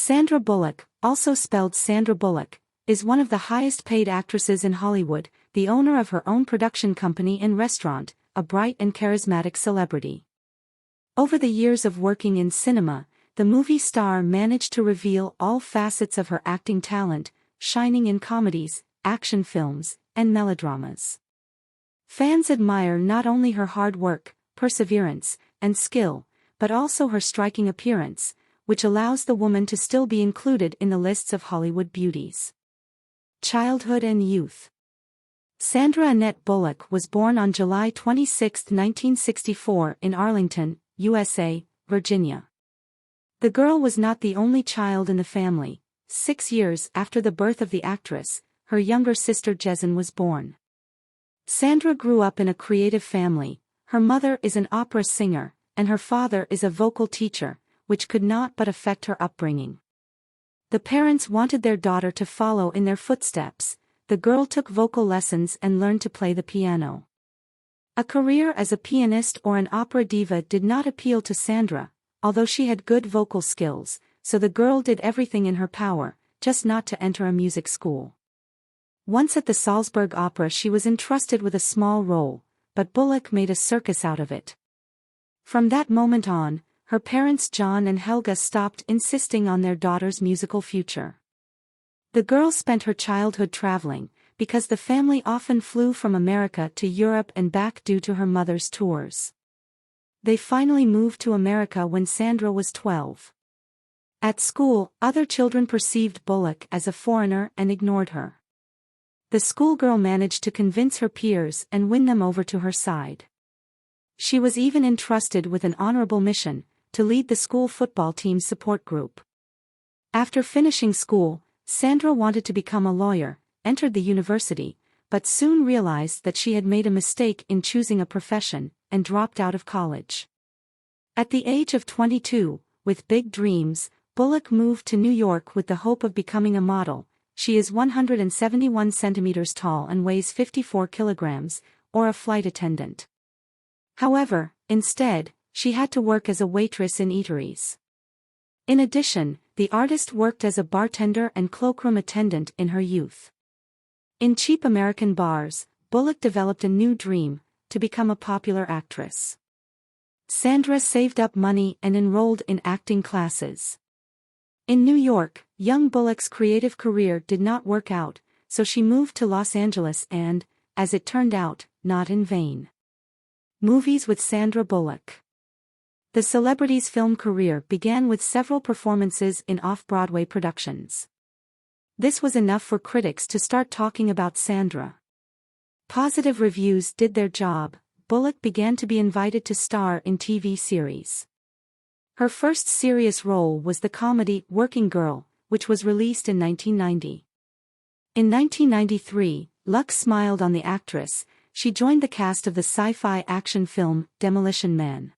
Sandra Bullock, also spelled Sandra Bullock, is one of the highest-paid actresses in Hollywood, the owner of her own production company and restaurant, a bright and charismatic celebrity. Over the years of working in cinema, the movie star managed to reveal all facets of her acting talent, shining in comedies, action films, and melodramas. Fans admire not only her hard work, perseverance, and skill, but also her striking appearance, which allows the woman to still be included in the lists of Hollywood beauties. Childhood and youth. Sandra Annette Bullock was born on July 26, 1964 in Arlington, USA, Virginia. The girl was not the only child in the family. 6 years after the birth of the actress, her younger sister Gesine was born. Sandra grew up in a creative family. Her mother is an opera singer, and her father is a vocal teacher, which could not but affect her upbringing. The parents wanted their daughter to follow in their footsteps. The girl took vocal lessons and learned to play the piano. A career as a pianist or an opera diva did not appeal to Sandra, although she had good vocal skills, so the girl did everything in her power, just not to enter a music school. Once at the Salzburg Opera she was entrusted with a small role, but Bullock made a circus out of it. From that moment on, her parents John and Helga stopped insisting on their daughter's musical future. The girl spent her childhood traveling, because the family often flew from America to Europe and back due to her mother's tours. They finally moved to America when Sandra was 12. At school, other children perceived Bullock as a foreigner and ignored her. The schoolgirl managed to convince her peers and win them over to her side. She was even entrusted with an honorable mission, to lead the school football team's support group. After finishing school, Sandra wanted to become a lawyer, entered the university, but soon realized that she had made a mistake in choosing a profession, and dropped out of college. At the age of 22, with big dreams, Bullock moved to New York with the hope of becoming a model. She is 171 centimeters tall and weighs 54 kilograms, or a flight attendant. However, instead, she had to work as a waitress in eateries. In addition, the artist worked as a bartender and cloakroom attendant in her youth. In cheap American bars, Bullock developed a new dream, to become a popular actress. Sandra saved up money and enrolled in acting classes. In New York, young Bullock's creative career did not work out, so she moved to Los Angeles and, as it turned out, not in vain. Movies with Sandra Bullock. The celebrity's film career began with several performances in off-Broadway productions. This was enough for critics to start talking about Sandra. Positive reviews did their job. Bullock began to be invited to star in TV series. Her first serious role was the comedy Working Girl, which was released in 1990. In 1993, luck smiled on the actress. She joined the cast of the sci-fi action film Demolition Man.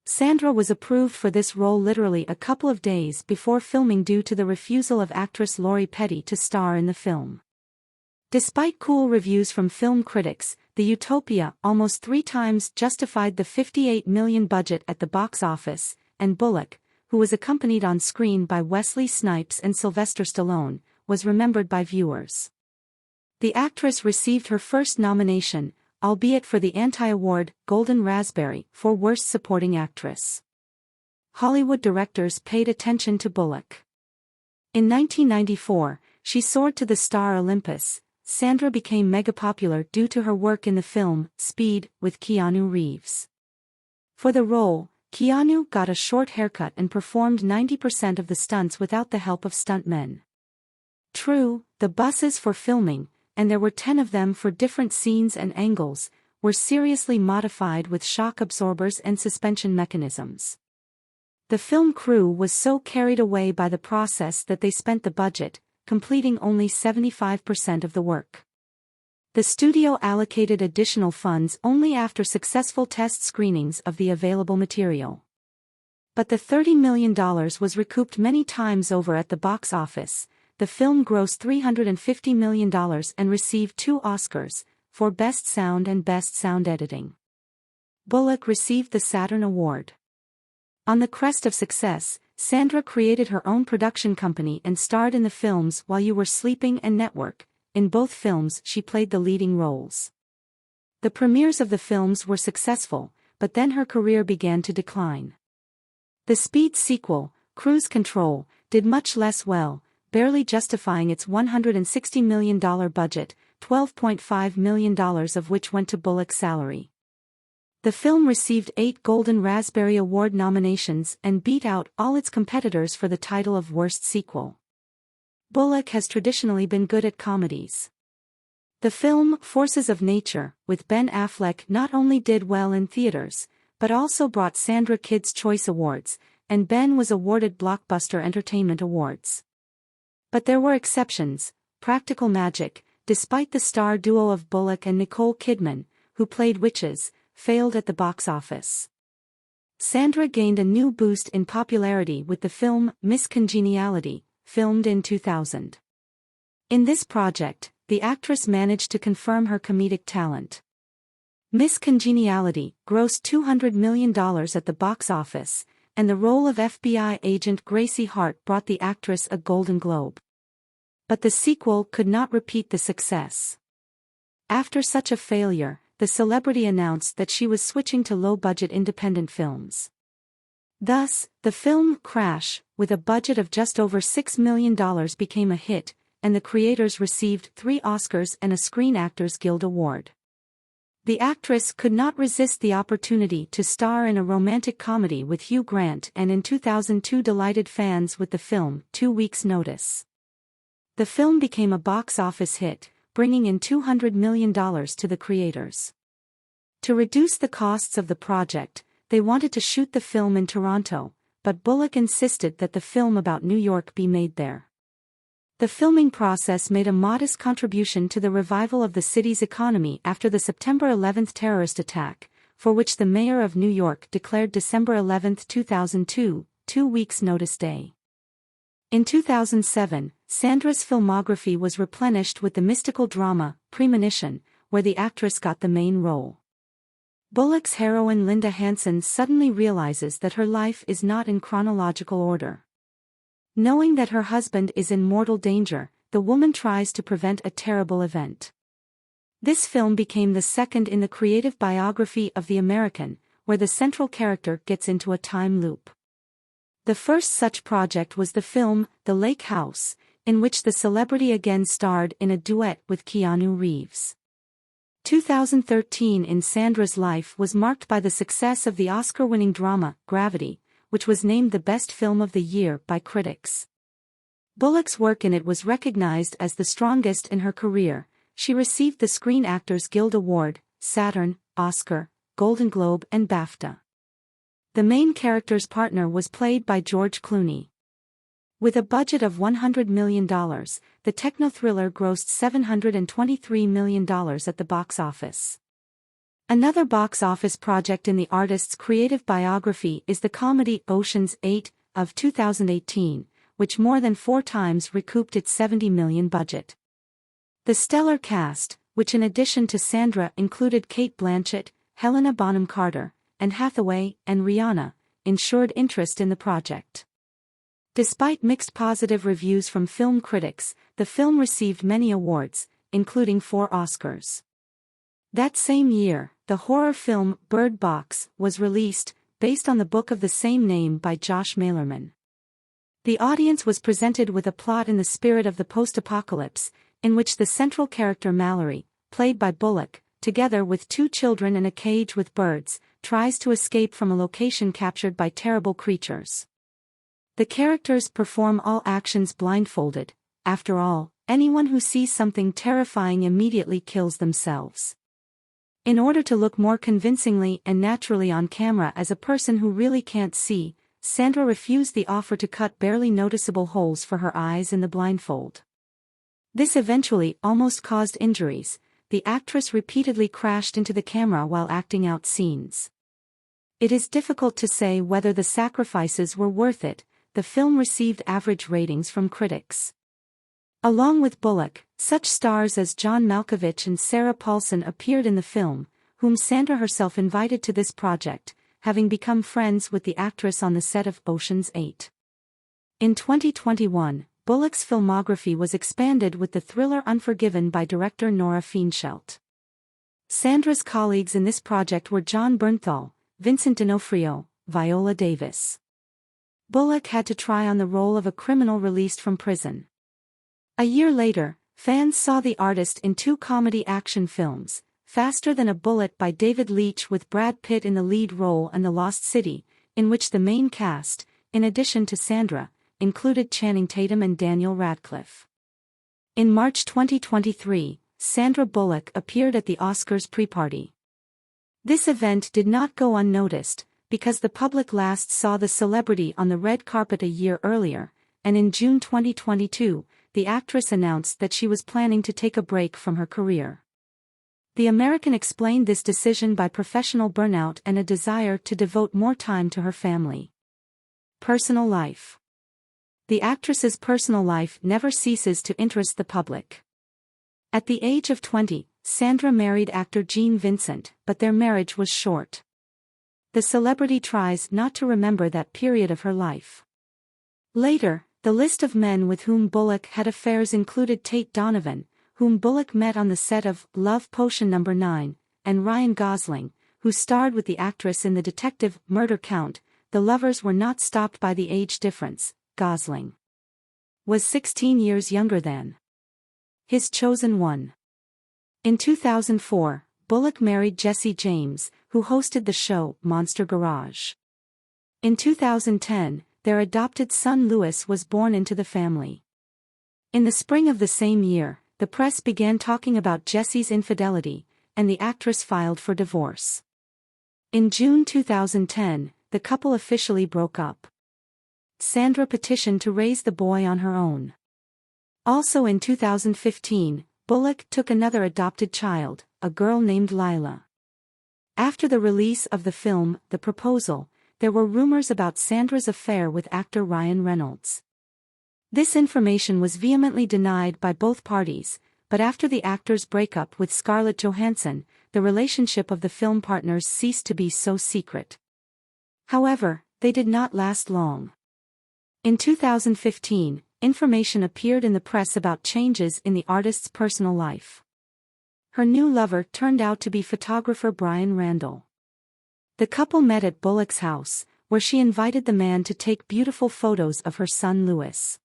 Sandra was approved for this role literally a couple of days before filming due to the refusal of actress Lori Petty to star in the film. Despite cool reviews from film critics, the Utopia almost 3 times justified the $58 million budget at the box office, and Bullock, who was accompanied on screen by Wesley Snipes and Sylvester Stallone, was remembered by viewers. The actress received her first nomination, albeit for the anti-award Golden Raspberry for Worst Supporting Actress. Hollywood directors paid attention to Bullock. In 1994, she soared to the star Olympus. Sandra became mega-popular due to her work in the film Speed with Keanu Reeves. For the role, Keanu got a short haircut and performed 90% of the stunts without the help of stuntmen. True, the buses for filming, and there were 10 of them for different scenes and angles, were seriously modified with shock absorbers and suspension mechanisms. The film crew was so carried away by the process that they spent the budget, completing only 75% of the work. The studio allocated additional funds only after successful test screenings of the available material. But the $30 million was recouped many times over at the box office. The film grossed $350 million and received 2 Oscars, for Best Sound and Best Sound Editing. Bullock received the Saturn Award. On the crest of success, Sandra created her own production company and starred in the films While You Were Sleeping and Network. In both films she played the leading roles. The premieres of the films were successful, but then her career began to decline. The Speed sequel, Cruise Control, did much less well, barely justifying its $160 million budget, $12.5 million of which went to Bullock's salary. The film received 8 Golden Raspberry Award nominations and beat out all its competitors for the title of Worst Sequel. Bullock has traditionally been good at comedies. The film Forces of Nature, with Ben Affleck, not only did well in theaters, but also brought Sandra Kids' Choice Awards, and Ben was awarded Blockbuster Entertainment Awards. But there were exceptions. Practical Magic, despite the star duo of Bullock and Nicole Kidman, who played witches, failed at the box office. Sandra gained a new boost in popularity with the film Miss Congeniality, filmed in 2000. In this project, the actress managed to confirm her comedic talent. Miss Congeniality grossed $200 million at the box office, and the role of FBI agent Gracie Hart brought the actress a Golden Globe. But the sequel could not repeat the success. After such a failure, the celebrity announced that she was switching to low-budget independent films. Thus, the film Crash, with a budget of just over $6 million, became a hit, and the creators received 3 Oscars and a Screen Actors Guild Award. The actress could not resist the opportunity to star in a romantic comedy with Hugh Grant and in 2002 delighted fans with the film 2 Weeks' Notice. The film became a box office hit, bringing in $200 million to the creators. To reduce the costs of the project, they wanted to shoot the film in Toronto, but Bullock insisted that the film about New York be made there. The filming process made a modest contribution to the revival of the city's economy after the September 11 terrorist attack, for which the mayor of New York declared December 11, 2002, 2 Weeks' Notice Day. In 2007, Sandra's filmography was replenished with the mystical drama, Premonition, where the actress got the main role. Bullock's heroine Linda Hansen suddenly realizes that her life is not in chronological order. Knowing that her husband is in mortal danger, the woman tries to prevent a terrible event. This film became the second in the creative biography of the American, where the central character gets into a time loop. The first such project was the film, The Lake House, in which the celebrity again starred in a duet with Keanu Reeves. 2013 in Sandra's life was marked by the success of the Oscar-winning drama, Gravity, which was named the best film of the year by critics. Bullock's work in it was recognized as the strongest in her career. She received the Screen Actors Guild Award, Saturn, Oscar, Golden Globe and BAFTA. The main character's partner was played by George Clooney. With a budget of $100 million, the techno-thriller grossed $723 million at the box office. Another box office project in the artist's creative biography is the comedy Ocean's 8 of 2018, which more than 4 times recouped its $70 million budget. The stellar cast, which in addition to Sandra included Cate Blanchett, Helena Bonham Carter, Anne Hathaway, and Rihanna, ensured interest in the project. Despite mixed positive reviews from film critics, the film received many awards, including 4 Oscars. That same year, the horror film Bird Box was released, based on the book of the same name by Josh Malerman. The audience was presented with a plot in the spirit of the post-apocalypse, in which the central character Mallory, played by Bullock, together with 2 children in a cage with birds, tries to escape from a location captured by terrible creatures. The characters perform all actions blindfolded. After all, anyone who sees something terrifying immediately kills themselves. In order to look more convincingly and naturally on camera as a person who really can't see, Sandra refused the offer to cut barely noticeable holes for her eyes in the blindfold. This eventually almost caused injuries. The actress repeatedly crashed into the camera while acting out scenes. It is difficult to say whether the sacrifices were worth it. The film received average ratings from critics. Along with Bullock, such stars as John Malkovich and Sarah Paulson appeared in the film, whom Sandra herself invited to this project, having become friends with the actress on the set of Ocean's 8. In 2021, Bullock's filmography was expanded with the thriller Unforgiven by director Nora Feenschelt. Sandra's colleagues in this project were John Bernthal, Vincent D'Onofrio, Viola Davis. Bullock had to try on the role of a criminal released from prison. A year later, fans saw the artist in two comedy action films, Faster Than a Bullet by David Leitch with Brad Pitt in the lead role and The Lost City, in which the main cast, in addition to Sandra, included Channing Tatum and Daniel Radcliffe. In March 2023, Sandra Bullock appeared at the Oscars pre-party. This event did not go unnoticed, because the public last saw the celebrity on the red carpet a year earlier, and in June 2022, the actress announced that she was planning to take a break from her career. The American explained this decision by professional burnout and a desire to devote more time to her family. Personal life. The actress's personal life never ceases to interest the public. At the age of 20, Sandra married actor Gene Vincent, but their marriage was short. The celebrity tries not to remember that period of her life. Later, the list of men with whom Bullock had affairs included Tate Donovan, whom Bullock met on the set of Love Potion No. 9, and Ryan Gosling, who starred with the actress in the detective Murder Count. The lovers were not stopped by the age difference. Gosling was 16 years younger than his chosen one. In 2004, Bullock married Jesse James, who hosted the show Monster Garage. In 2010, their adopted son Louis was born into the family. In the spring of the same year, the press began talking about Jesse's infidelity, and the actress filed for divorce. In June 2010, the couple officially broke up. Sandra petitioned to raise the boy on her own. Also in 2015, Bullock took another adopted child, a girl named Lila. After the release of the film, The Proposal, there were rumors about Sandra's affair with actor Ryan Reynolds. This information was vehemently denied by both parties, but after the actor's breakup with Scarlett Johansson, the relationship of the film partners ceased to be so secret. However, they did not last long. In 2015, information appeared in the press about changes in the artist's personal life. Her new lover turned out to be photographer Brian Randall. The couple met at Bullock's house, where she invited the man to take beautiful photos of her son Louis.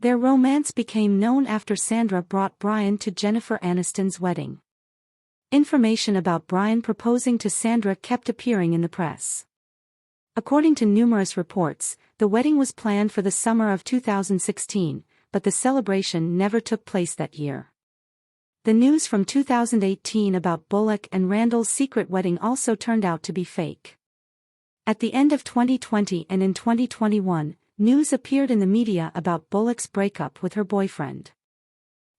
Their romance became known after Sandra brought Brian to Jennifer Aniston's wedding. Information about Brian proposing to Sandra kept appearing in the press. According to numerous reports, the wedding was planned for the summer of 2016, but the celebration never took place that year. The news from 2018 about Bullock and Randall's secret wedding also turned out to be fake. At the end of 2020 and in 2021, news appeared in the media about Bullock's breakup with her boyfriend.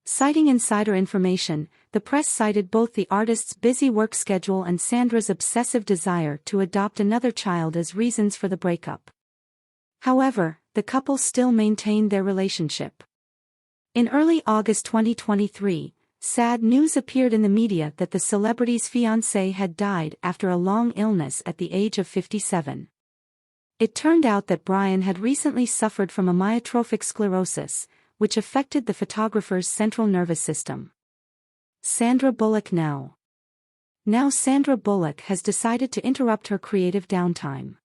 Citing insider information, the press cited both the artist's busy work schedule and Sandra's obsessive desire to adopt another child as reasons for the breakup. However, the couple still maintained their relationship. In early August 2023, sad news appeared in the media that the celebrity's fiancé had died after a long illness at the age of 57. It turned out that Brian had recently suffered from amyotrophic sclerosis, which affected the photographer's central nervous system. Sandra Bullock now. Now Sandra Bullock has decided to interrupt her creative downtime.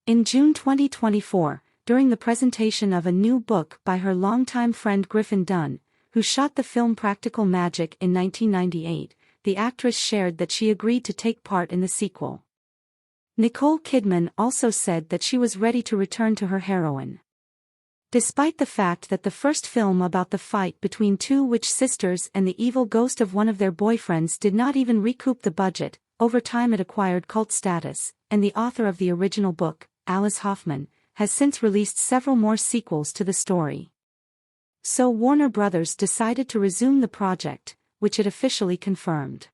In June 2024, during the presentation of a new book by her longtime friend Griffin Dunn, who shot the film Practical Magic in 1998, the actress shared that she agreed to take part in the sequel. Nicole Kidman also said that she was ready to return to her heroine. Despite the fact that the first film about the fight between two witch sisters and the evil ghost of one of their boyfriends did not even recoup the budget, over time it acquired cult status, and the author of the original book, Alice Hoffman, has since released several more sequels to the story. So Warner Brothers decided to resume the project, which it officially confirmed.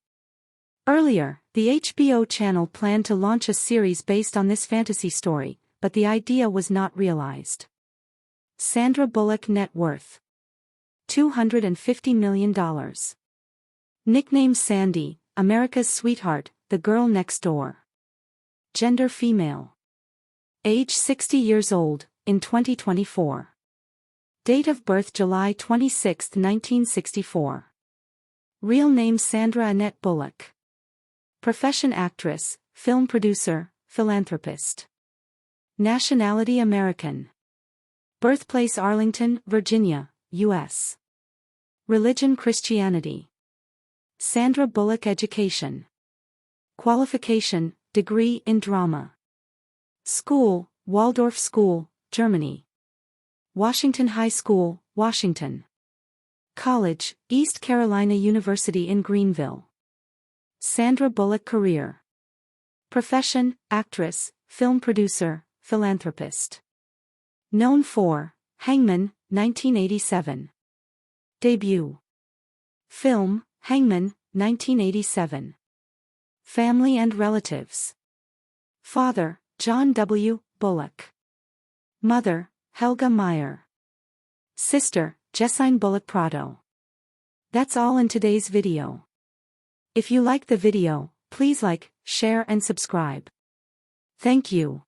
Earlier, the HBO channel planned to launch a series based on this fantasy story, but the idea was not realized. Sandra Bullock net worth: $250 million. Nickname Sandy, America's sweetheart, the girl next door. Gender female. Age 60 years old, in 2024. Date of birth July 26, 1964. Real name Sandra Annette Bullock. Profession actress, film producer, philanthropist. Nationality American. Birthplace Arlington, Virginia, U.S. Religion Christianity. Sandra Bullock education. Qualification, degree in drama. School, Waldorf School, Germany. Washington High School, Washington. College, East Carolina University in Greenville. Sandra Bullock career. Profession, actress, film producer, philanthropist. Known for, Hangman, 1987. Debut. Film, Hangman, 1987. Family and relatives. Father, John W. Bullock. Mother, Helga Meyer. Sister, Gesine Bullock-Prado. That's all in today's video. If you like the video, please like, share and subscribe. Thank you.